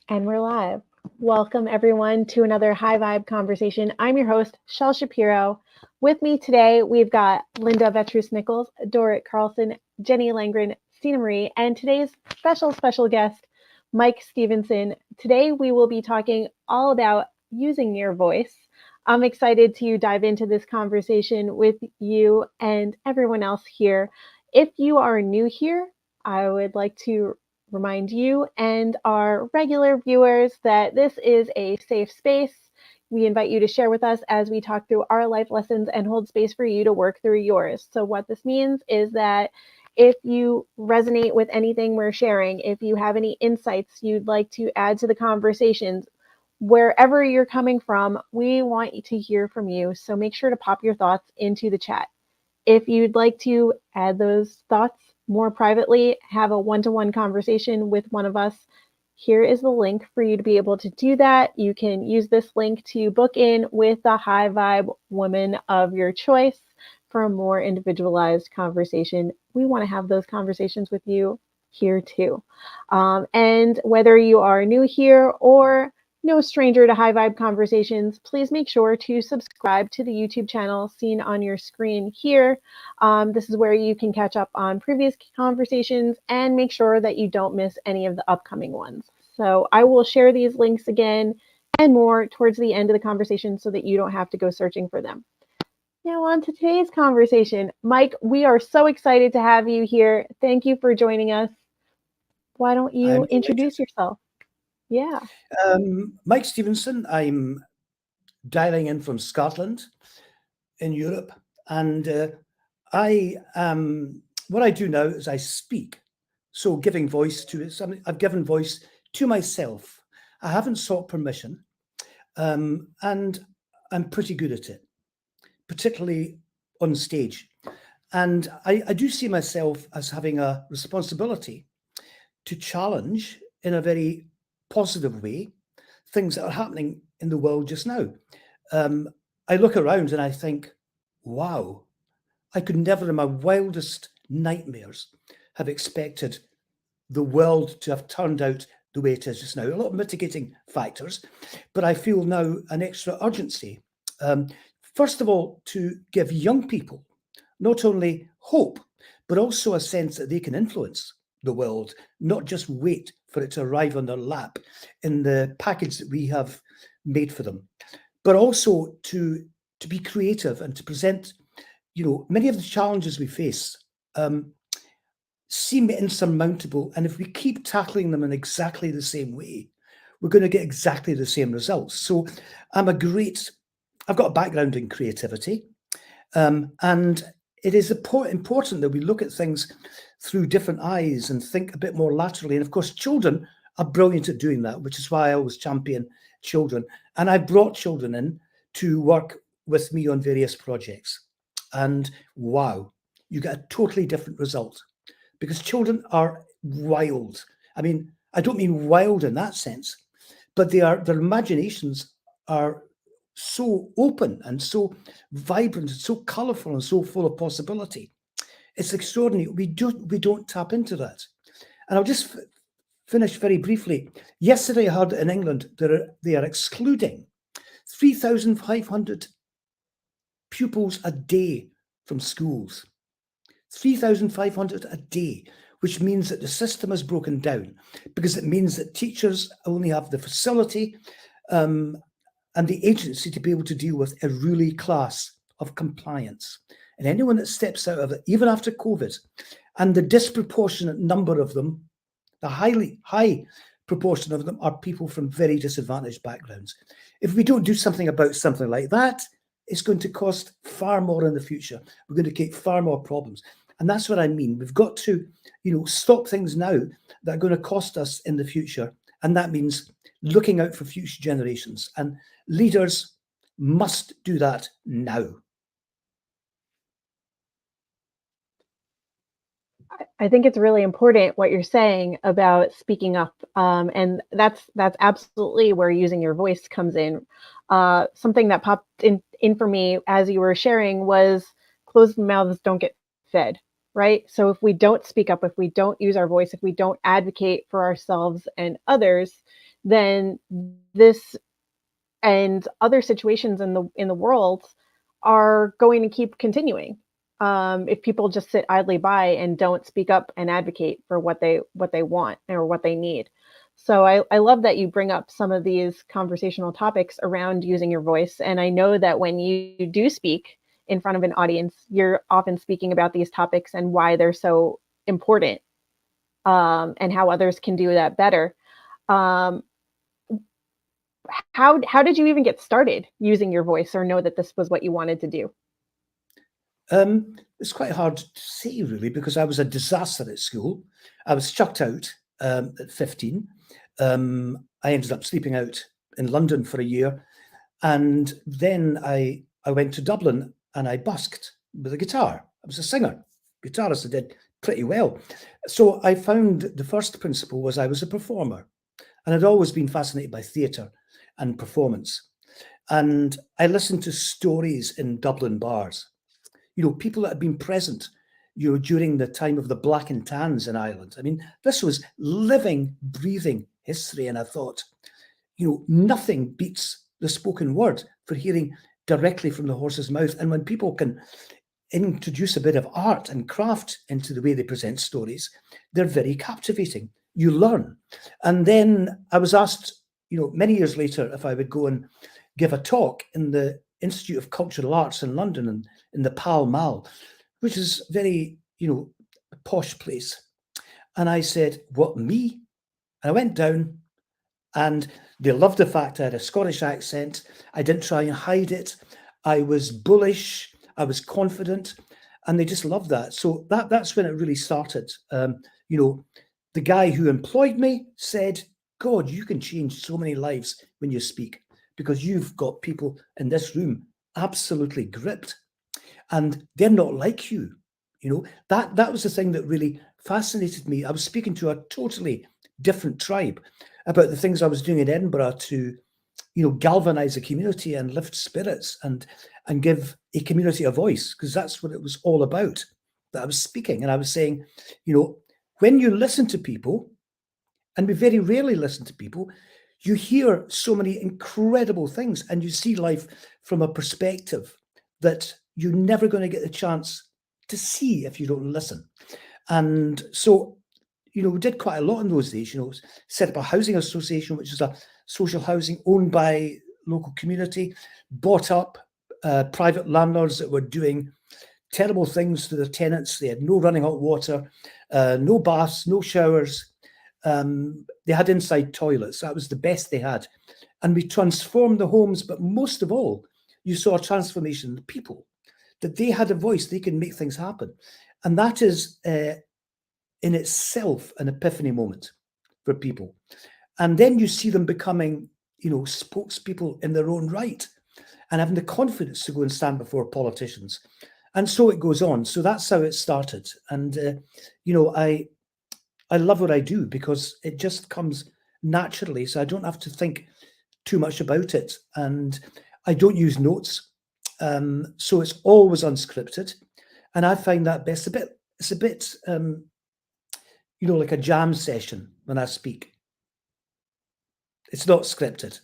And we're live. Welcome, everyone, to another High Vibe conversation. I'm your host, Shel Shapiro. With me today, we've got Linda Vetrus Nichols, Dorit Carlson, Jenny Langren, Stina Marie, and today's special guest, Mike Stevenson. Today, we will be talking all about using your voice. I'm excited to dive into this conversation with you and everyone else here. If you are new here, I would like to remind you and our regular viewers that this is a safe space. We invite you to share with us as we talk through our life lessons and hold space for you to work through yours. So, what this means is that if you resonate with anything we're sharing, if you have any insights you'd like to add to the conversations, wherever you're coming from, we want to hear from you. So, make sure to pop your thoughts into the chat. If you'd like to add those thoughts more privately, have a one-to-one conversation with one of us, here is the link for you to be able to do that. You can use this link to book in with the high vibe woman of your choice for a more individualized conversation. We want to have those conversations with you here too. And whether you are new here or no stranger to high vibe conversations, please make sure to subscribe to the YouTube channel seen on your screen here. This is where you can catch up on previous conversations and make sure that you don't miss any of the upcoming ones. So I will share these links again and more towards the end of the conversation so that you don't have to go searching for them. Now on to today's conversation. Mike, we are so excited to have you here. Thank you for joining us. Why don't you I'm introduce delighted. yourself? Yeah. Mike Stevenson. I'm dialing in from Scotland in Europe. And what I do now is I speak. So giving voice to something, I've given voice to myself. I haven't sought permission. And I'm pretty good at it, particularly on stage. And I do see myself as having a responsibility to challenge in a very positive way things that are happening in the world just now. Um, I look around and I think, wow, I could never in my wildest nightmares have expected the world to have turned out the way it is just now. A lot of mitigating factors, but I feel now an extra urgency. Um, First of all, to give young people not only hope, but also a sense that they can influence the world, not just wait for it to arrive on their lap in the package that we have made for them, but also to be creative and to present, many of the challenges we face seem insurmountable. And if we keep tackling them in exactly the same way, we're going to get exactly the same results. So I've got a background in creativity. And it is important that we look at things through different eyes and think a bit more laterally. And of course, children are brilliant at doing that, which is why I always champion children. And I brought children in to work with me on various projects. And wow, you get a totally different result because children are wild. I mean, I don't mean wild in that sense, but their imaginations are so open and so vibrant and so colorful and so full of possibility. It's extraordinary. We don't tap into that. And I'll just finish very briefly. Yesterday, I heard in England they are excluding 3,500 pupils a day from schools. 3,500 a day, which means that the system has broken down, because it means that teachers only have the facility and the agency to be able to deal with a ruling class of compliance. And anyone that steps out of it, even after COVID, and the disproportionate number of them, the high proportion of them, are people from very disadvantaged backgrounds. If we don't do something about something like that, it's going to cost far more in the future. We're going to create far more problems. And that's what I mean. We've got to, stop things now that are going to cost us in the future. And that means looking out for future generations. And leaders must do that now. I think it's really important what you're saying about speaking up, and that's absolutely where using your voice comes in. Something that popped in for me as you were sharing was closed mouths don't get fed, right? So if we don't speak up, if we don't use our voice, if we don't advocate for ourselves and others, then this and other situations in the world are going to keep continuing. If people just sit idly by and don't speak up and advocate for what they want or what they need. So I love that you bring up some of these conversational topics around using your voice. And I know that when you do speak in front of an audience, you're often speaking about these topics and why they're so important, and how others can do that better. Um, how did you even get started using your voice or know that this was what you wanted to do? It's quite hard to say, really, because I was a disaster at school. I was chucked out at 15. I ended up sleeping out in London for a year. And then I went to Dublin and I busked with a guitar. I was a singer, guitarist. I did pretty well. So I found the first principle was I was a performer. And I'd always been fascinated by theatre and performance. And I listened to stories in Dublin bars, people that had been present, during the time of the Black and Tans in Ireland. I mean, this was living, breathing history. And I thought, nothing beats the spoken word for hearing directly from the horse's mouth. And when people can introduce a bit of art and craft into the way they present stories, they're very captivating. You learn. And then I was asked, many years later, if I would go and give a talk in the Institute of Cultural Arts in London and in the Pall Mall, which is very, a posh place. And I said, what, me? And I went down and they loved the fact I had a Scottish accent. I didn't try and hide it. I was bullish. I was confident. And they just loved that. So that's when it really started. The guy who employed me said, God, you can change so many lives when you speak, because you've got people in this room absolutely gripped. And they're not like you. That was the thing that really fascinated me. I was speaking to a totally different tribe about the things I was doing in Edinburgh to, galvanize a community and lift spirits and give a community a voice, because that's what it was all about, that I was speaking. And I was saying, when you listen to people, and we very rarely listen to people, you hear so many incredible things and you see life from a perspective that you're never going to get the chance to see if you don't listen. And so, we did quite a lot in those days, set up a housing association, which is a social housing owned by local community, bought up private landlords that were doing terrible things to their tenants. They had no running hot water, no baths, no showers. They had inside toilets. That was the best they had. And we transformed the homes, but most of all, you saw a transformation in the people, that they had a voice, they can make things happen. And that is in itself an epiphany moment for people. And then you see them becoming, spokespeople in their own right and having the confidence to go and stand before politicians. And so it goes on. So that's how it started. And, I love what I do because it just comes naturally. So I don't have to think too much about it. And I don't use notes. So it's always unscripted. And I find that best. It's a bit, like a jam session when I speak. It's not scripted.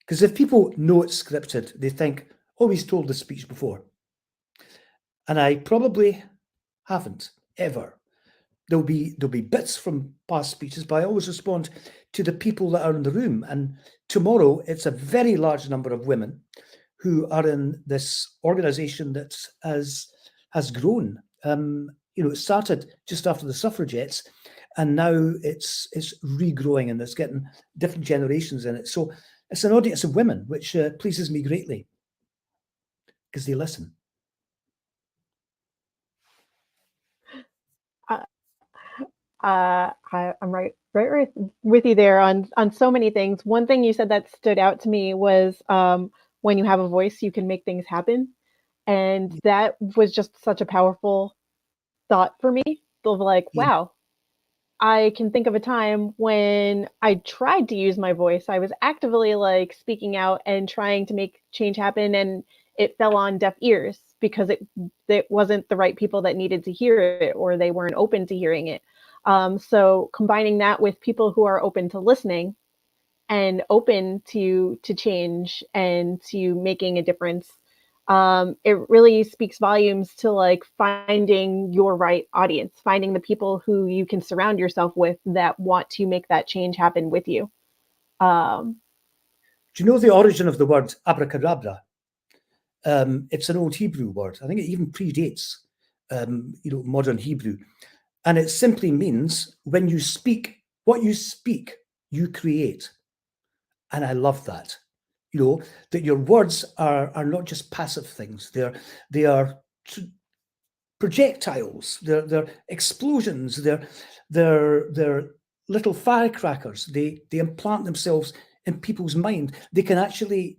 Because if people know it's scripted, they think, oh, he's told the speech before. And I probably haven't, ever. There'll be bits from past speeches, but I always respond to the people that are in the room. And tomorrow, it's a very large number of women who are in this organization that has grown. It started just after the suffragettes, and now it's regrowing and it's getting different generations in it. So it's an audience of women, which pleases me greatly because they listen. I'm right with you there on so many things. One thing you said that stood out to me was, when you have a voice, you can make things happen, and that was just such a powerful thought for me. Of like, Yeah. wow, I can think of a time when I tried to use my voice. I was actively like speaking out and trying to make change happen, and it fell on deaf ears because it wasn't the right people that needed to hear it, or they weren't open to hearing it. So combining that with people who are open to listening and open to change and to making a difference. It really speaks volumes to like finding your right audience, finding the people who you can surround yourself with that want to make that change happen with you. Do you know the origin of the word abracadabra? It's an old Hebrew word. I think it even predates, modern Hebrew. And it simply means when you speak, what you speak, you create. And I love that. That your words are not just passive things. They are projectiles. They're explosions. They're little firecrackers. They implant themselves in people's mind. They can actually,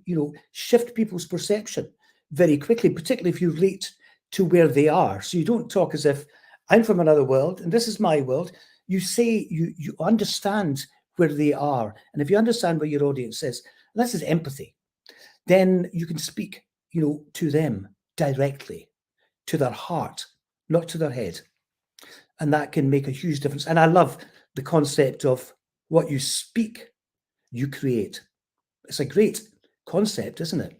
shift people's perception very quickly, particularly if you relate to where they are. So you don't talk as if I'm from another world and this is my world. You say you understand where they are. And if you understand what your audience is, this is empathy, then you can speak, to them directly, to their heart, not to their head. And that can make a huge difference. And I love the concept of what you speak, you create. It's a great concept, isn't it?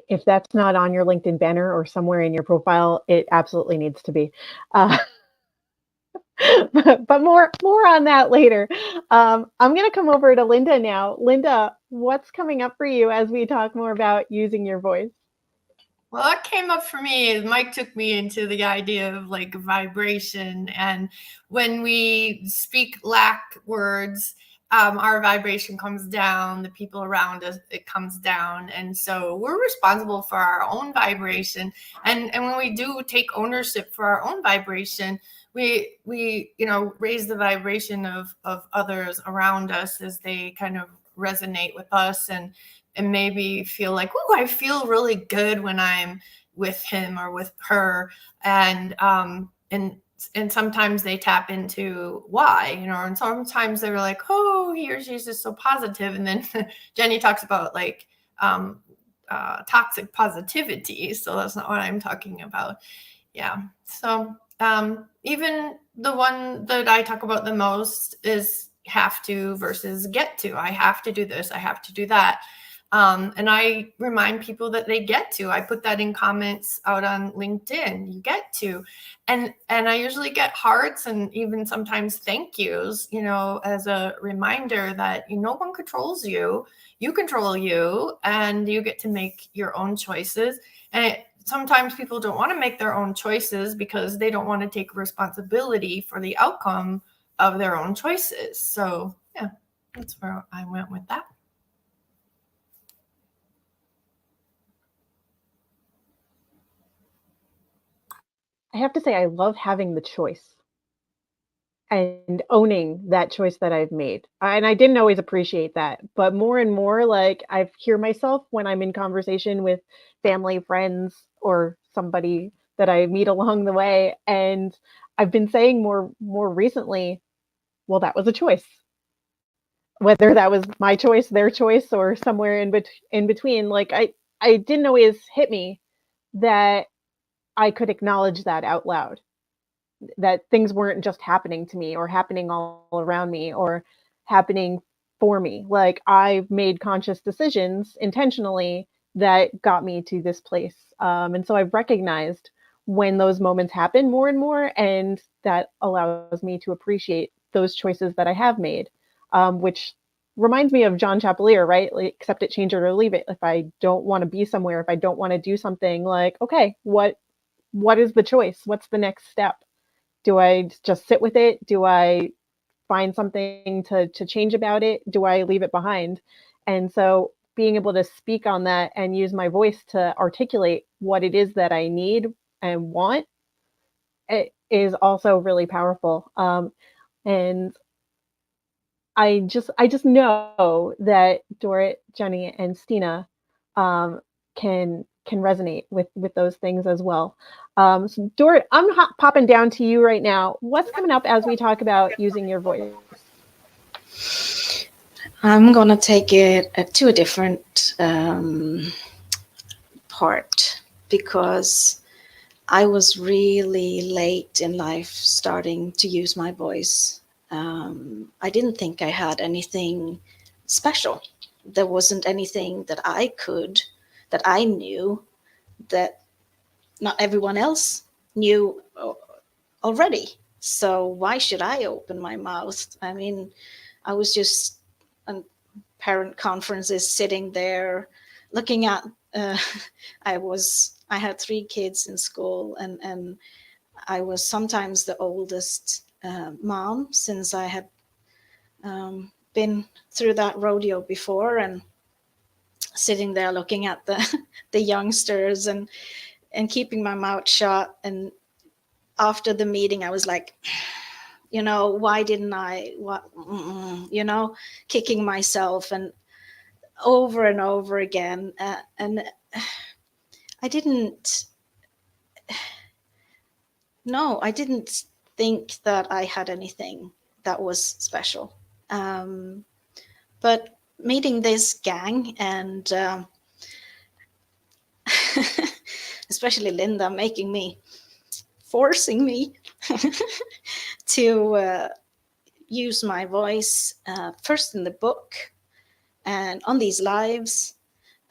If that's not on your LinkedIn banner or somewhere in your profile, it absolutely needs to be. But more on that later. I'm going to come over to Linda now. Linda, what's coming up for you as we talk more about using your voice? Well, what came up for me is Mike took me into the idea of like vibration. And when we speak lack words, our vibration comes down, the people around us, it comes down. And so we're responsible for our own vibration. And when we do take ownership for our own vibration, we raise the vibration of others around us as they kind of resonate with us and maybe feel like, oh, I feel really good when I'm with him or with her. And sometimes they tap into why, and sometimes they're like, oh, he or she's just so positive. And then Jenny talks about like toxic positivity. So that's not what I'm talking about. Yeah. So even the one that I talk about the most is have to versus get to. I have to do this. I have to do that. And I remind people that they get to. I put that in comments out on LinkedIn. You get to. And I usually get hearts and even sometimes thank yous, as a reminder that no one controls you. You control you and you get to make your own choices. And sometimes people don't want to make their own choices because they don't want to take responsibility for the outcome of their own choices. So yeah, that's where I went with that. I have to say, I love having the choice and owning that choice that I've made. And I didn't always appreciate that, but more and more, like I hear myself when I'm in conversation with family, friends, or somebody that I meet along the way. And I've been saying more recently, well, that was a choice. Whether that was my choice, their choice, or somewhere in between. Like I didn't always hit me that I could acknowledge that out loud, that things weren't just happening to me or happening all around me or happening for me. Like I've made conscious decisions intentionally that got me to this place. And so I've recognized when those moments happen more and more, and that allows me to appreciate those choices that I have made, which reminds me of John Chapelier, right? Like, accept it, change it, or leave it. If I don't want to be somewhere, if I don't want to do something, like, okay, what is the choice? What's the next step? Do I just sit with it? Do I find something to change about it? Do I leave it behind? And so being able to speak on that and use my voice to articulate what it is that I need and want, it is also really powerful. And I just know that Dorit, Jenny, and Stina can resonate with those things as well. So Dorit, I'm popping down to you right now. What's coming up as we talk about using your voice? I'm gonna take it to a different part, because I was really late in life starting to use my voice. I didn't think I had anything special. There wasn't anything that I knew that not everyone else knew already. So why should I open my mouth? I mean, I was just on parent conferences sitting there looking at, I had 3 kids in school, and I was sometimes the oldest mom, since I had been through that rodeo before, and sitting there looking at the youngsters and keeping my mouth shut. And after the meeting, I was like, why didn't I, kicking myself and over again. And I didn't think that I had anything that was special. But meeting this gang, and especially Linda forcing me to use my voice first in the book and on these lives,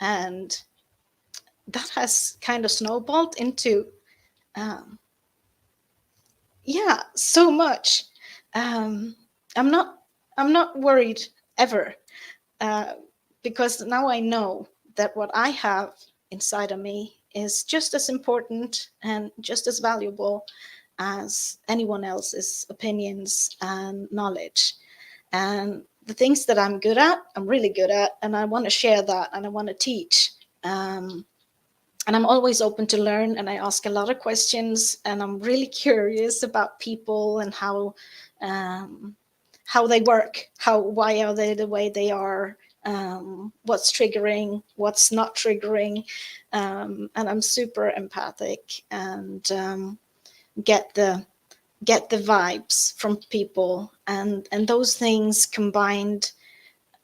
and that has kind of snowballed into so much. I'm not worried ever, because now I know that what I have inside of me is just as important and just as valuable as anyone else's opinions and knowledge. And the things that I'm good at, I'm really good at, and I want to share that, and I want to teach. And I'm always open to learn, and I ask a lot of questions, and I'm really curious about people and how they work, why are they the way they are, what's triggering, what's not triggering, and I'm super empathic, and get the vibes from people, and those things combined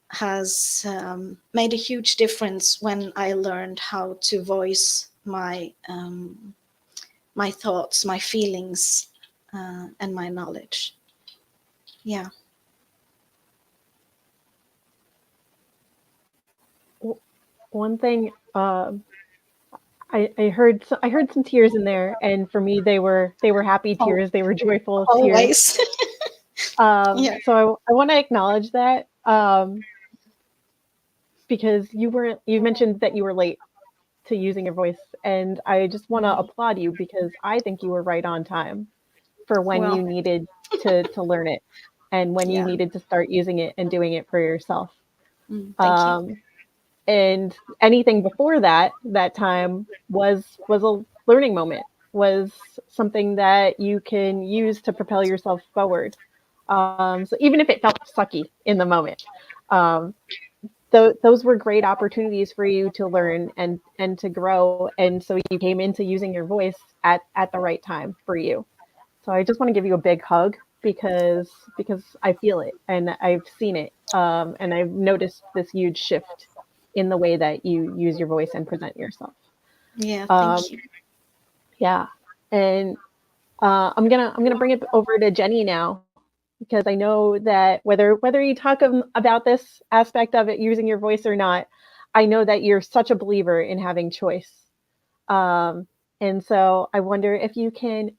has made a huge difference when I learned how to voice my my thoughts, my feelings, and my knowledge. Yeah. One thing, I heard some tears in there, and for me they were happy tears. They were joyful tears. Always. Yeah. So I want to acknowledge that, because you mentioned that you were late to using your voice, and I just want to applaud you, because I think you were right on time for when you needed to learn it, and when you needed to start using it and doing it for yourself. Thank you. And anything before that time was a learning moment, was something that you can use to propel yourself forward. So even if it felt sucky in the moment, those were great opportunities for you to learn and to grow. And so you came into using your voice at the right time for you. So I just want to give you a big hug, because I feel it, and I've seen it, and I've noticed this huge shift in the way that you use your voice and present yourself. Yeah, thank you. Yeah, and I'm gonna bring it over to Jenny now, because I know that whether you talk about this aspect of it, using your voice or not, I know that you're such a believer in having choice. And so I wonder if you can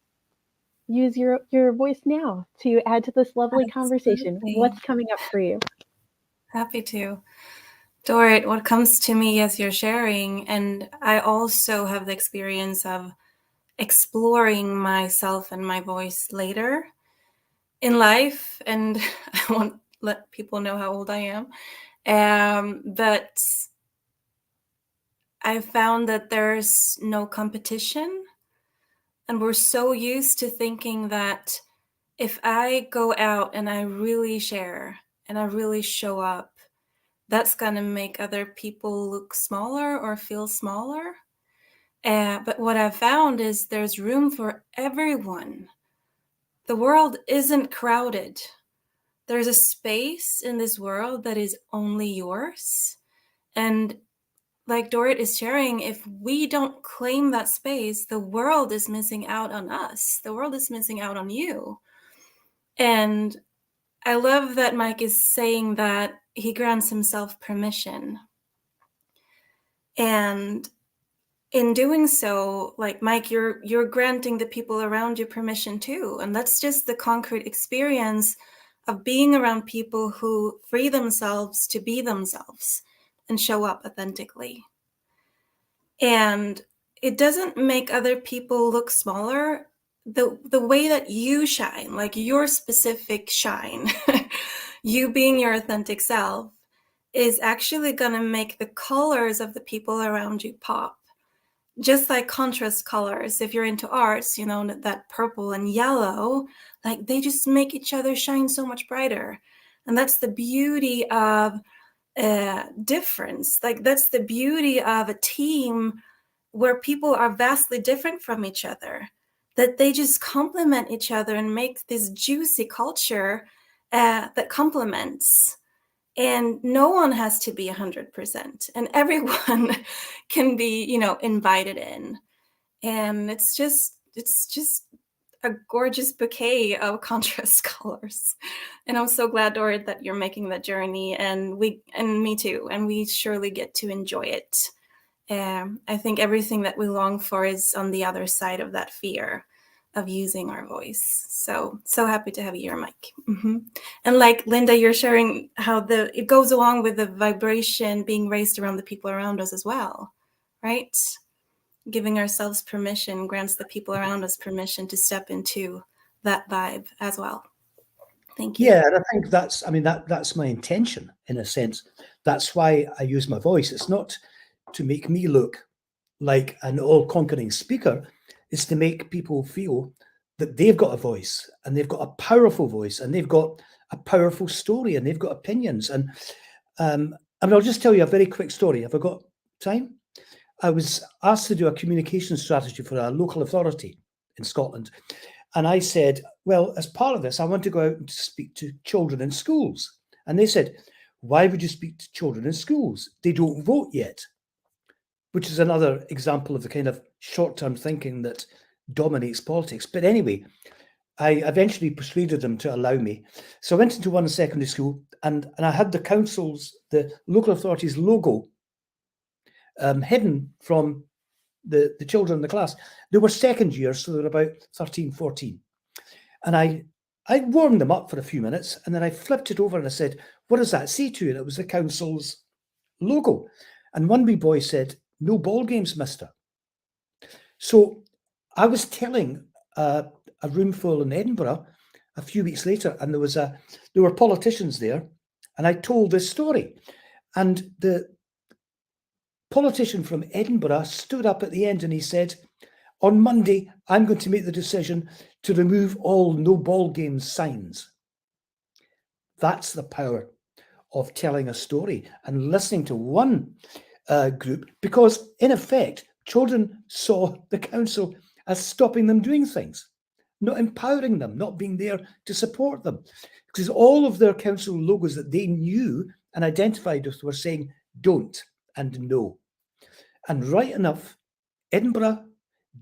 use your voice now to add to this lovely conversation. What's coming up for you? Happy to. Dorit, what comes to me as you're sharing, and I also have the experience of exploring myself and my voice later in life, and I won't let people know how old I am, but I found that there's no competition, and we're so used to thinking that if I go out and I really share and I really show up, that's going to make other people look smaller or feel smaller. But what I've found is there's room for everyone. The world isn't crowded. There's a space in this world that is only yours. And like Dorit is sharing, if we don't claim that space, the world is missing out on us. The world is missing out on you. And I love that Mike is saying that he grants himself permission. And in doing so, like Mike, you're granting the people around you permission too. And that's just the concrete experience of being around people who free themselves to be themselves and show up authentically. And it doesn't make other people look smaller. The way that you shine, like your specific shine, you being your authentic self, is actually going to make the colors of the people around you pop. Just like contrast colors, if you're into arts, you know, that purple and yellow, like they just make each other shine so much brighter. And that's the beauty of difference. Like that's the beauty of a team where people are vastly different from each other, that they just complement each other and make this juicy culture that complements. And no one has to be 100%, and everyone can be, you know, invited in. And it's just a gorgeous bouquet of contrast colors. And I'm so glad, Dorit, that you're making that journey, and me too. And we surely get to enjoy it. I think everything that we long for is on the other side of that fear of using our voice. So happy to have you here, Mike. And like Linda, you're sharing how it goes along with the vibration being raised around the people around us as well, right? Giving ourselves permission grants the people around us permission to step into that vibe as well. Thank you. Yeah, and I think that's my intention in a sense. That's why I use my voice. It's not to make me look like an all-conquering speaker. It's to make people feel that they've got a voice, and they've got a powerful voice, and they've got a powerful story, and they've got opinions. And I'll just tell you a very quick story. Have I got time? I was asked to do a communication strategy for a local authority in Scotland. And I said, well, as part of this, I want to go out and speak to children in schools. And they said, why would you speak to children in schools? They don't vote yet. Which is another example of the kind of short-term thinking that dominates politics. But anyway, I eventually persuaded them to allow me. So I went into one secondary school, and I had the local authority's logo hidden from the children in the class. They were second years, so they were about 13, 14. And I warmed them up for a few minutes, and then I flipped it over and I said, what does that say to you? And it was the council's logo. And one wee boy said, no ball games, mister. So I was telling a room full in Edinburgh a few weeks later, and there were politicians there, and I told this story. And the politician from Edinburgh stood up at the end and he said, on Monday, I'm going to make the decision to remove all no ball games signs. That's the power of telling a story and listening to one group, because in effect, children saw the council as stopping them doing things, not empowering them, not being there to support them. Because all of their council logos that they knew and identified with were saying don't and no. And right enough, Edinburgh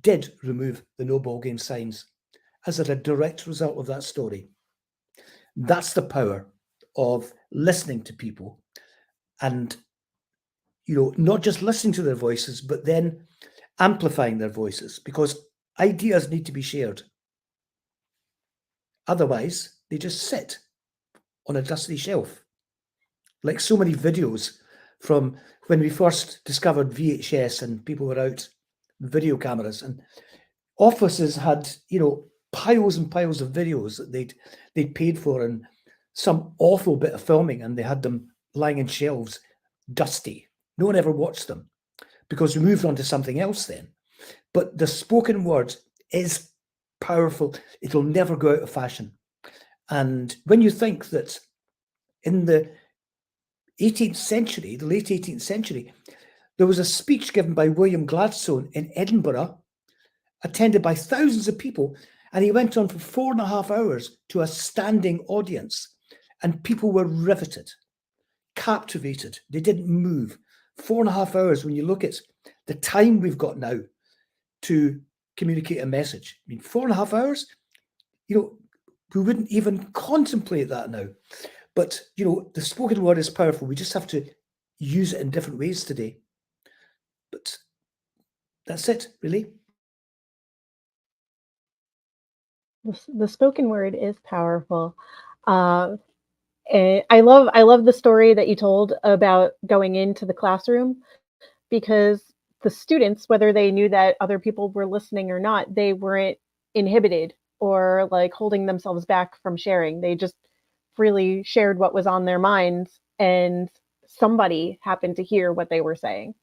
did remove the no ball game signs as a direct result of that story. That's the power of listening to people, and not just listening to their voices, but then amplifying their voices, because ideas need to be shared. Otherwise, they just sit on a dusty shelf. Like so many videos from when we first discovered VHS and people were out with video cameras, and offices had, piles and piles of videos that they'd paid for, and some awful bit of filming, and they had them lying in shelves, dusty. No one ever watched them because we moved on to something else then. But the spoken word is powerful. It'll never go out of fashion. And when you think that in the 18th century, the late 18th century, there was a speech given by William Gladstone in Edinburgh, attended by thousands of people, and he went on for 4.5 hours to a standing audience, and people were riveted, captivated. They didn't move. 4.5 hours, when you look at the time we've got now to communicate a message. 4.5 hours, We wouldn't even contemplate that now. But, the spoken word is powerful. We just have to use it in different ways today. But that's it, really. The spoken word is powerful. And I love the story that you told about going into the classroom, because the students, whether they knew that other people were listening or not, they weren't inhibited or like holding themselves back from sharing. They just freely shared what was on their minds, and somebody happened to hear what they were saying.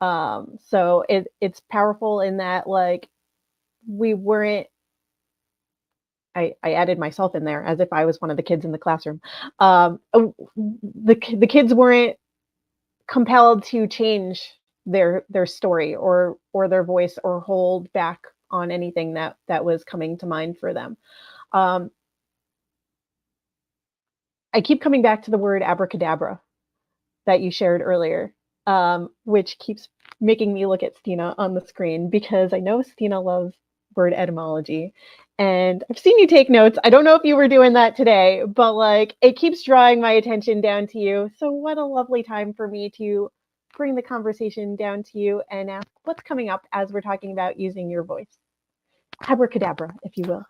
So it's powerful in that, like, we weren't. I added myself in there as if I was one of the kids in the classroom. The kids weren't compelled to change their story or their voice or hold back on anything that was coming to mind for them. I keep coming back to the word abracadabra that you shared earlier, which keeps making me look at Stina on the screen, because I know Stina loves word etymology. And I've seen you take notes. I don't know if you were doing that today, but like, it keeps drawing my attention down to you. So what a lovely time for me to bring the conversation down to you and ask what's coming up as we're talking about using your voice. Abracadabra, if you will.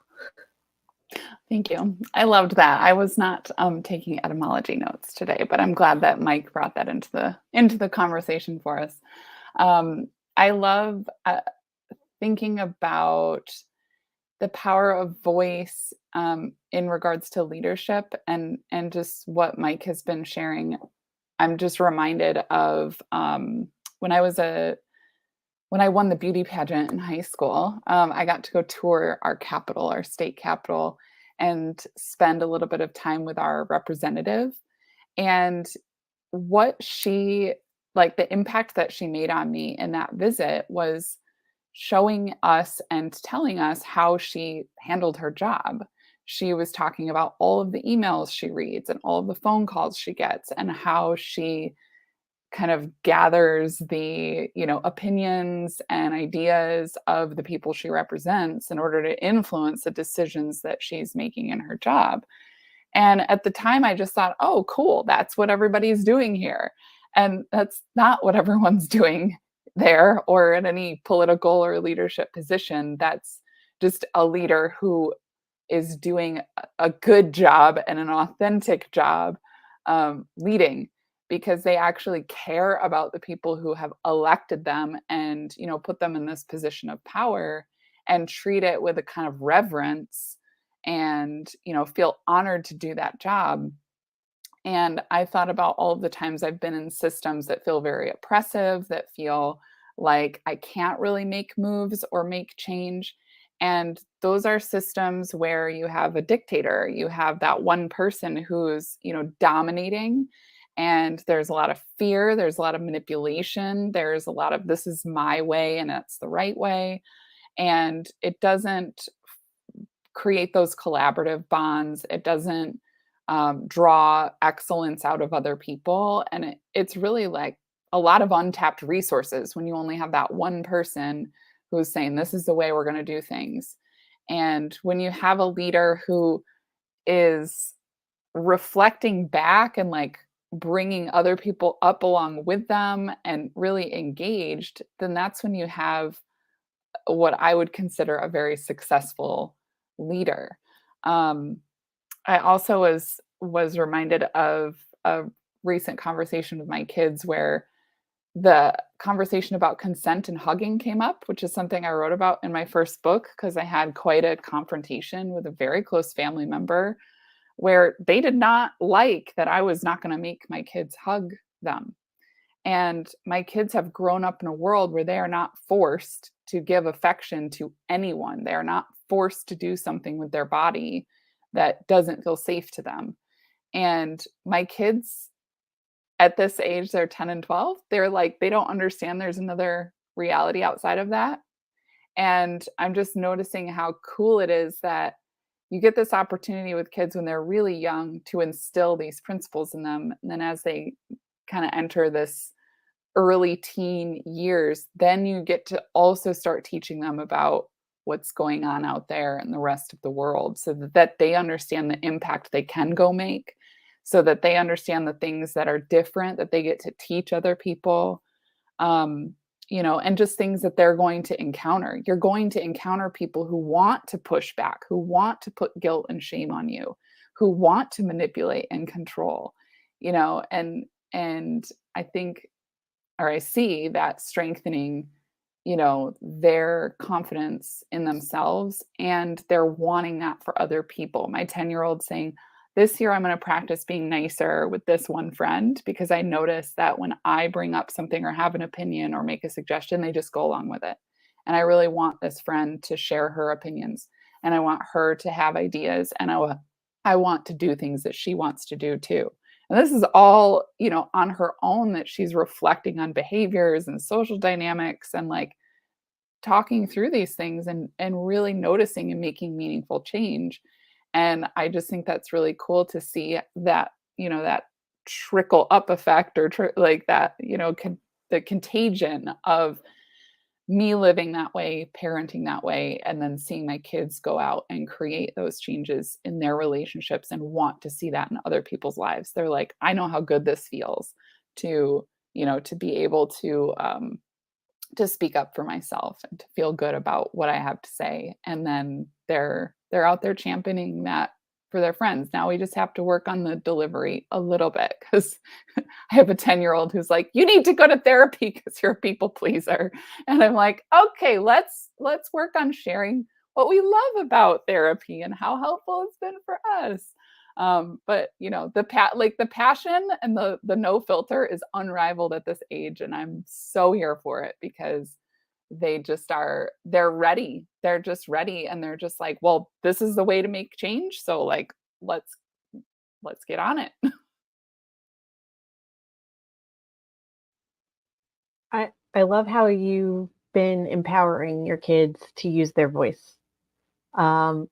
Thank you. I loved that. I was not taking etymology notes today, but I'm glad that Mike brought that into the conversation for us. I love thinking about the power of voice in regards to leadership, and just what Mike has been sharing. I'm just reminded of when I won the beauty pageant in high school. I got to go tour our capital, our state capital, and spend a little bit of time with our representative. And what the impact that she made on me in that visit was showing us and telling us how she handled her job. She was talking about all of the emails she reads and all of the phone calls she gets, and how she kind of gathers the, opinions and ideas of the people she represents in order to influence the decisions that she's making in her job. And at the time, I just thought, oh, cool, that's what everybody's doing here. And that's not what everyone's doing there or in any political or leadership position. That's just a leader who is doing a good job and an authentic job leading, because they actually care about the people who have elected them and, put them in this position of power, and treat it with a kind of reverence and, feel honored to do that job. And I thought about all of the times I've been in systems that feel very oppressive, that feel like I can't really make moves or make change. And those are systems where you have a dictator, you have that one person who's, dominating. And there's a lot of fear, there's a lot of manipulation, there's a lot of this is my way and that's the right way. And it doesn't create those collaborative bonds. It doesn't draw excellence out of other people. And it's really like a lot of untapped resources when you only have that one person who's saying, this is the way we're going to do things. And when you have a leader who is reflecting back and like bringing other people up along with them and really engaged, then that's when you have what I would consider a very successful leader. I also was reminded of a recent conversation with my kids where the conversation about consent and hugging came up, which is something I wrote about in my first book, because I had quite a confrontation with a very close family member where they did not like that I was not going to make my kids hug them. And my kids have grown up in a world where they are not forced to give affection to anyone. They are not forced to do something with their body that doesn't feel safe to them. And my kids at this age, they're 10 and 12, they're like, they don't understand there's another reality outside of that. And I'm just noticing how cool it is that you get this opportunity with kids when they're really young to instill these principles in them. And then as they kind of enter this early teen years, then you get to also start teaching them about what's going on out there in the rest of the world, so that they understand the impact they can go make, so that they understand the things that are different that they get to teach other people. And just things that they're going to encounter. You're going to encounter people who want to push back, who want to put guilt and shame on you, who want to manipulate and control, and I think, or I see that strengthening, their confidence in themselves, and they're wanting that for other people. My 10-year-old saying, this year I'm going to practice being nicer with this one friend, because I notice that when I bring up something or have an opinion or make a suggestion, they just go along with it. And I really want this friend to share her opinions, and I want her to have ideas, and I want to do things that she wants to do too. And this is all, on her own, that she's reflecting on behaviors and social dynamics and like talking through these things and really noticing and making meaningful change. And I just think that's really cool to see that, that trickle up effect, or like that, the contagion of me living that way, parenting that way, and then seeing my kids go out and create those changes in their relationships and want to see that in other people's lives. They're like, I know how good this feels to be able to speak up for myself and to feel good about what I have to say. And then they're out there championing that for their friends. Now we just have to work on the delivery a little bit, because I have a 10-year-old who's like, you need to go to therapy because you're a people pleaser. And I'm like, okay, let's work on sharing what we love about therapy and how helpful it's been for us. But the passion and the no filter is unrivaled at this age, and I'm so here for it, because they're ready. They're just ready, and they're just like, well, this is the way to make change, so like let's get on it. I love how you've been empowering your kids to use their voice. Um,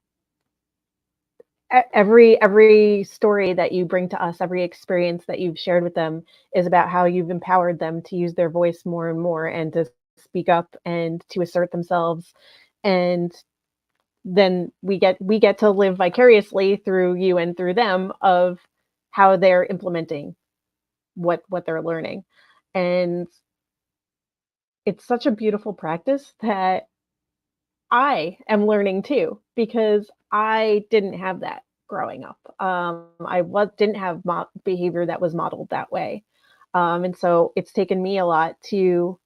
every story that you bring to us, every experience that you've shared with them, is about how you've empowered them to use their voice more and more, and to speak up and to assert themselves. And then we get to live vicariously through you and through them, of how they're implementing what they're learning. And it's such a beautiful practice that I am learning too, because I didn't have that growing up. I didn't have behavior that was modeled that way. And so it's taken me a lot to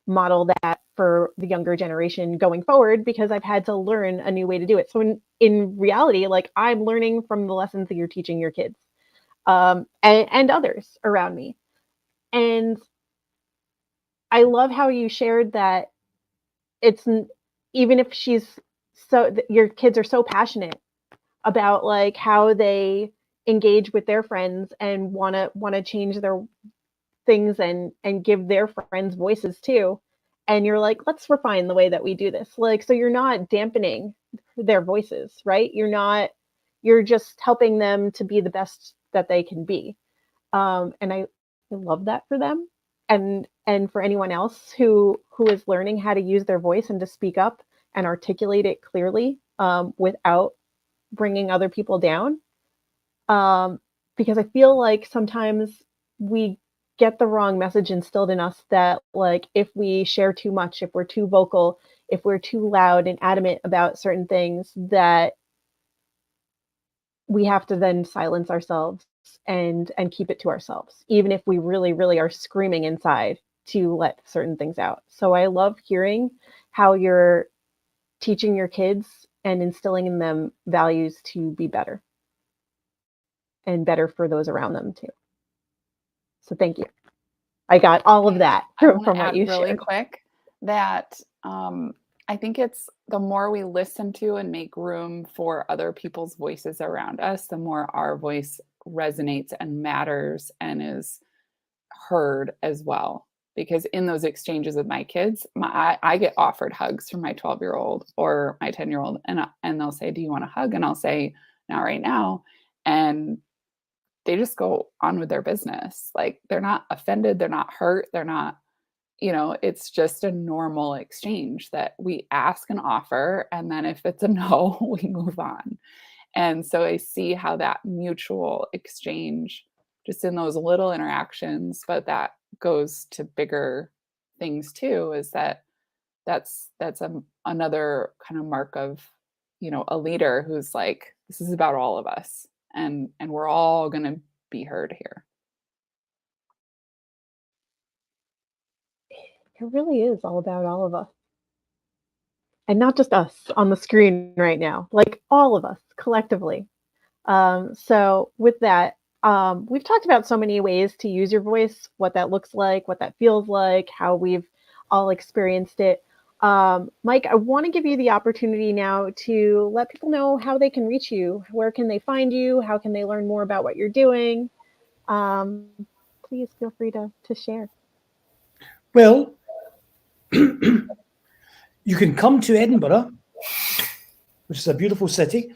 model that for the younger generation going forward, because I've had to learn a new way to do it. So in reality, like, I'm learning from the lessons that you're teaching your kids, and others around me. And I love how you shared that it's even if your kids are so passionate about like how they engage with their friends and want to change their things and give their friends voices too. And you're like, let's refine the way that we do this. Like, so you're not dampening their voices, right? You're just helping them to be the best that they can be. And I love that for them. And for anyone else who is learning how to use their voice and to speak up and articulate it clearly, without bringing other people down. Because I feel like sometimes we get the wrong message instilled in us, that like, if we share too much, if we're too vocal, if we're too loud and adamant about certain things, that we have to then silence ourselves and keep it to ourselves, even if we really, really are screaming inside to let certain things out. So I love hearing how you're teaching your kids and instilling in them values to be better, and better for those around them too. So thank you. I got all of that from what you really shared. Quick, that I think it's the more we listen to and make room for other people's voices around us, the more our voice resonates and matters and is heard as well. Because in those exchanges with my kids, I get offered hugs from my 12-year-old or my 10-year-old, and they'll say, do you want a hug? And I'll say, not right now. And they just go on with their business. Like, they're not offended. They're not hurt. They're not it's just a normal exchange that we ask and offer. And then if it's a no, we move on. And so I see how that mutual exchange, just in those little interactions, but that goes to bigger things too, is that's another kind of mark of, a leader who's like, this is about all of us, and we're all going to be heard here. It really is all about all of us. And not just us on the screen right now, like all of us collectively. So with that, we've talked about so many ways to use your voice, what that looks like, what that feels like, how we've all experienced it. Mike, I want to give you the opportunity now to let people know how they can reach you. Where can they find you? How can they learn more about what you're doing? Please feel free to share. Well, you can come to Edinburgh, which is a beautiful city.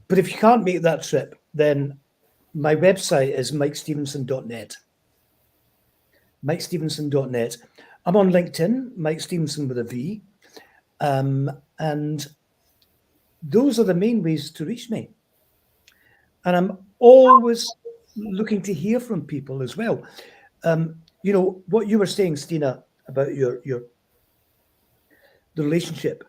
But if you can't make that trip, then my website is mikestevenson.net. mikestevenson.net. I'm on LinkedIn, Mike Stevenson with a V. And those are the main ways to reach me. And I'm always looking to hear from people as well. What you were saying, Stina, about the relationship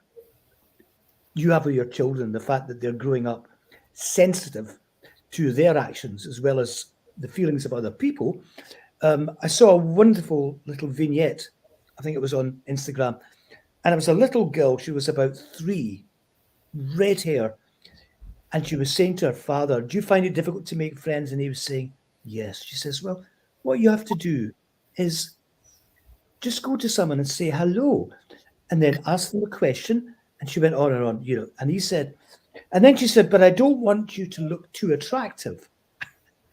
you have with your children, the fact that they're growing up sensitive to their actions as well as the feelings of other people. I saw a wonderful little vignette, I think it was on Instagram, and it was a little girl, she was about 3, red hair, and she was saying to her father, do you find it difficult to make friends? And he was saying, yes. She says, well, what you have to do is just go to someone and say hello, and then ask them a question. And she went on and on, and he said, and then she said, but I don't want you to look too attractive.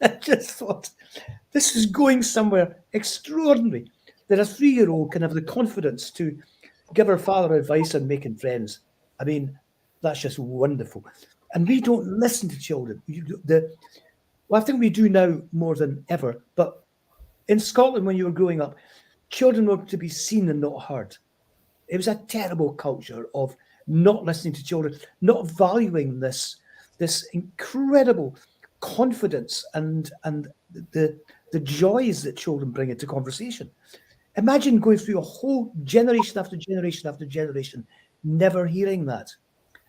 I just thought, this is going somewhere extraordinary, that a 3-year-old can have the confidence to give her father advice on making friends. I mean, that's just wonderful. And we don't listen to children. I think we do now more than ever. But in Scotland, when you were growing up, children were to be seen and not heard. It was a terrible culture of not listening to children, not valuing this incredible confidence and the joys that children bring into conversation. Imagine going through a whole generation after generation after generation, never hearing that,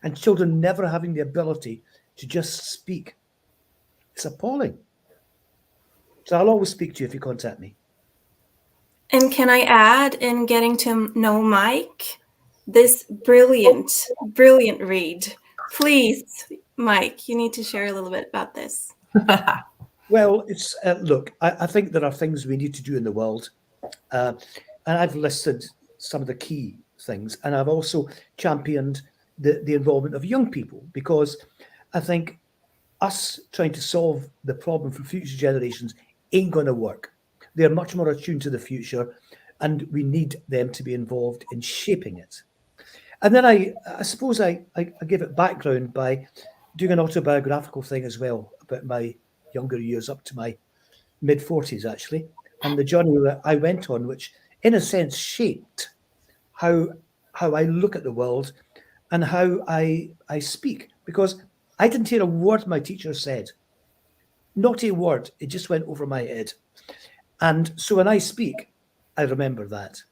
and children never having the ability to just speak. It's appalling. So I'll always speak to you if you contact me. And can I add, in getting to know Mike, this brilliant read. Please, Mike, you need to share a little bit about this. Well, it's look, I think there are things we need to do in the world. And I've listed some of the key things. And I've also championed the involvement of young people, because I think us trying to solve the problem for future generations ain't going to work. They're much more attuned to the future, and we need them to be involved in shaping it. And then I suppose I give it background by doing an autobiographical thing as well about my younger years up to my mid-40s, actually, and the journey that I went on, which in a sense shaped how I look at the world and how I speak, because I didn't hear a word my teacher said. Not a word. It just went over my head. And so when I speak, I remember that.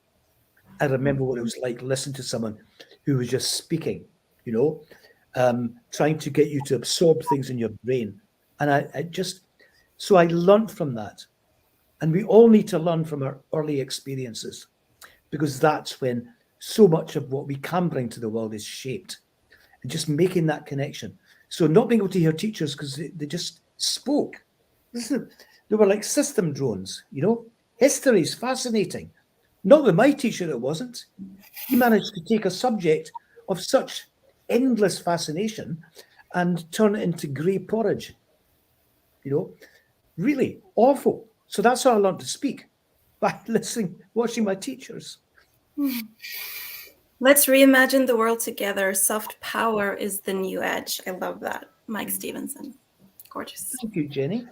I remember what it was like listening to someone who was just speaking, trying to get you to absorb things in your brain. And so I learned from that. And we all need to learn from our early experiences, because that's when so much of what we can bring to the world is shaped. And just making that connection. So not being able to hear teachers because they just spoke. They were like system drones, History is fascinating. Not with my teacher, it wasn't. He managed to take a subject of such endless fascination and turn it into grey porridge. Really awful. So that's how I learned to speak, by watching my teachers. Let's reimagine the world together. Soft power is the new edge. I love that. Mike Stevenson. Gorgeous. Thank you, Jenny.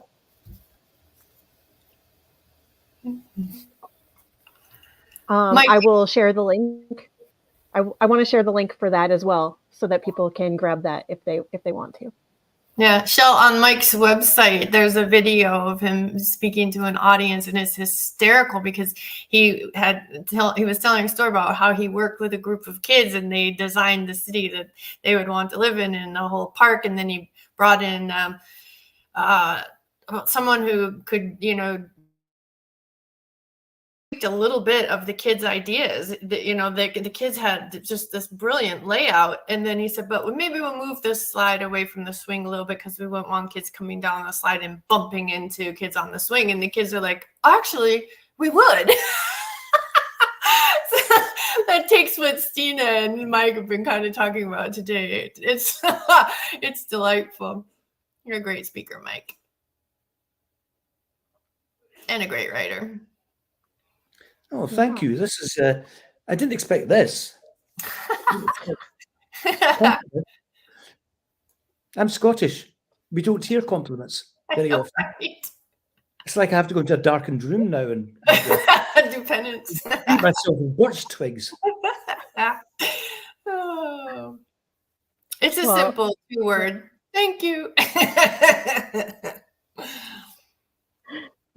Mike- I will share the link. I want to share the link for that as well, so that people can grab that if they want to. Yeah, Shell, on Mike's website, there's a video of him speaking to an audience, and it's hysterical because he was telling a story about how he worked with a group of kids and they designed the city that they would want to live in the whole park, and then he brought in someone who could, a little bit of the kids' ideas. The kids had just this brilliant layout, and then he said, but maybe we'll move this slide away from the swing a little bit because we wouldn't want kids coming down the slide and bumping into kids on the swing. And the kids are like, actually, we would. So that takes what Stina and Mike have been kind of talking about today. It's it's delightful. You're a great speaker, Mike, and a great writer. Oh, thank you. This is, I didn't expect this. I'm Scottish. We don't hear compliments very often. Right. It's like I have to go into a darkened room now and do penance. beat myself with birch twigs. Oh. It's a Well, simple 2-word. Thank you.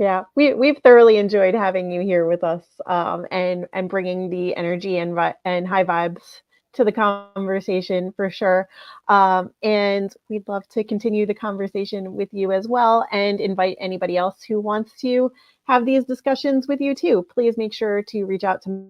Yeah, we've thoroughly enjoyed having you here with us, and bringing the energy and high vibes to the conversation for sure. And we'd love to continue the conversation with you as well, and invite anybody else who wants to have these discussions with you too. Please make sure to reach out to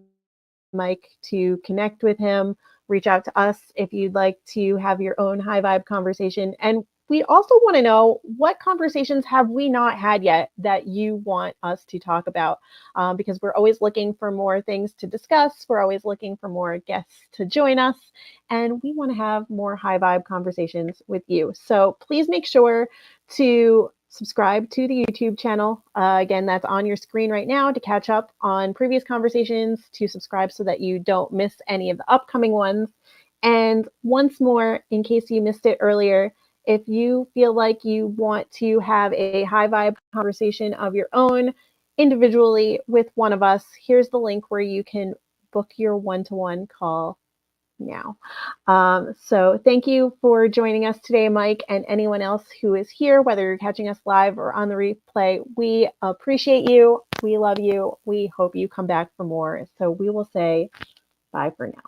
Mike to connect with him. Reach out to us if you'd like to have your own high vibe conversation. And we also want to know, what conversations have we not had yet that you want us to talk about? Because we're always looking for more things to discuss. We're always looking for more guests to join us. And we want to have more high vibe conversations with you. So please make sure to subscribe to the YouTube channel. Again, that's on your screen right now to catch up on previous conversations, to subscribe so that you don't miss any of the upcoming ones. And once more, in case you missed it earlier, if you feel like you want to have a high vibe conversation of your own individually with one of us, here's the link where you can book your one-to-one call now. So thank you for joining us today, Mike, and anyone else who is here, whether you're catching us live or on the replay. We appreciate you. We love you. We hope you come back for more. So we will say bye for now.